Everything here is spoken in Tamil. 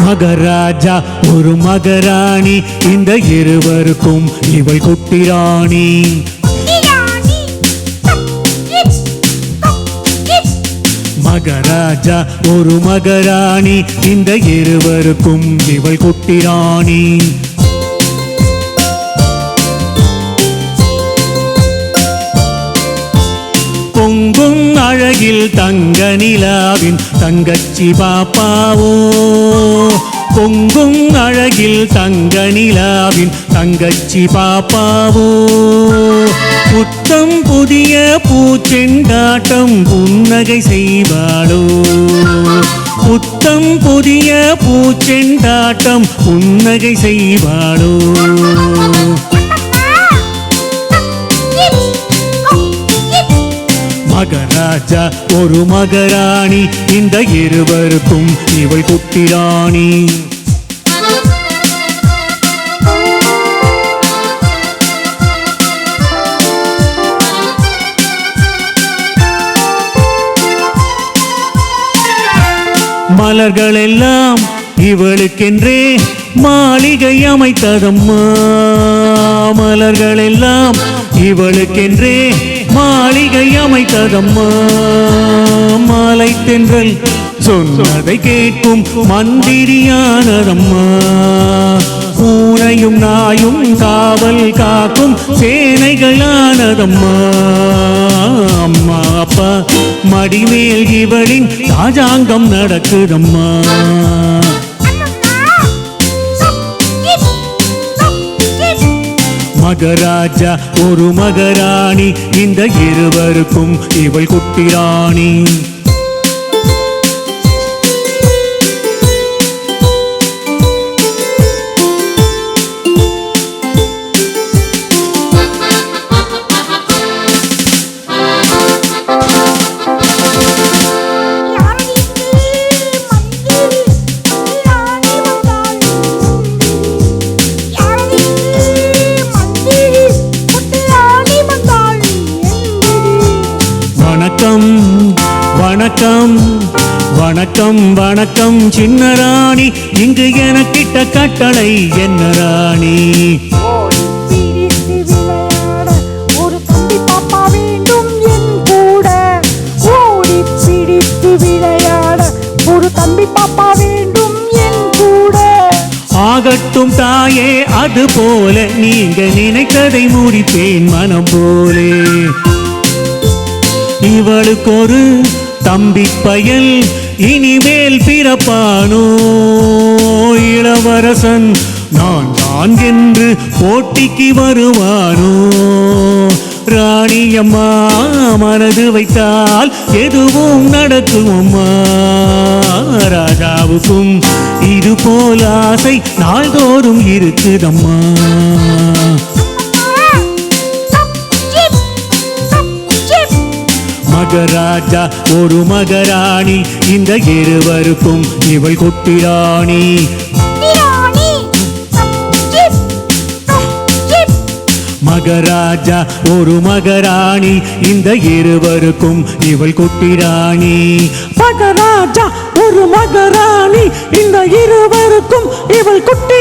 மகராஜா ஒரு மகராணி இந்த இருவருக்கும் இவள் குட்டி ராணி. மகராஜா ஒரு மகராணி இந்த இருவருக்கும் இவள் குட்டி ராணி. பொங்கும் அழகில் தங்க நிலாவின் தங்கச்சி பாப்பாவோ, பொங்கும் அழகில் தங்க நிலாவின் தங்கச்சி பாப்பாவோ, புத்தம் புதிய பூச்செண்டாட்டம் புன்னகை செய்வாளோ, புத்தம் புதிய பூச்செண்டாட்டம் புன்னகை செய்வாளோ. மகராஜா ஒரு மகராணி இந்த இருவருக்கும் இவள் குட்டி ராணி. மலர்கள் எல்லாம் இவளுக்கென்றே மாளிகை அமைத்ததம்மா, மலர்கள் எல்லாம் இவளுக்கென்றே மாளிகை அமைத்ததம்மா. மாலை தென்றல் சொன்னதை கேட்கும் மந்திரியானதம்மா, பூனையும் நாயும் காவல் காக்கும் சேனைகளானதம்மா. அம்மா அப்பா மடிமேல் இவளின் ராஜாங்கம் நடக்குதம்மா. மகராஜா ஒரு மகராணி இந்த இருவருக்கும் இவள் குட்டி ராணி. வணக்கம் வணக்கம் வணக்கம் சின்ன ராணி, இங்கு எனக்கிட்ட கட்டளை என்ன ராணி? ஒரு தம்பி பாப்பா வேண்டும் என் கூட, ஓடி பிடித்து விளையாட ஒரு தம்பி பாப்பா வேண்டும் என் கூட. ஆகட்டும் தாயே அது போல, நீங்க நினைத்ததை முடிப்பேன் மனம் போலே. இவளுக்கு ஒரு தம்பி பயல் இனிமேல் பிறப்பானோ, இளவரசன் நான் தான் என்று போட்டிக்கு வருவானோ. ராணியம்மா மனது வைத்தால் எதுவும் நடக்குமம்மா, ராஜாவுக்கும் இது போல் ஆசை நாள்தோறும் இருக்குதம்மா. மகராஜா ஒரு மகராணி இந்த இருவருக்கும் இவள் குட்டி ராணி. மகராஜா ஒரு மகராணி இந்த இருவருக்கும் இவள் குட்டி ராணி. மகராஜா ஒரு மகராணி இந்த இருவருக்கும் இவள் குட்டி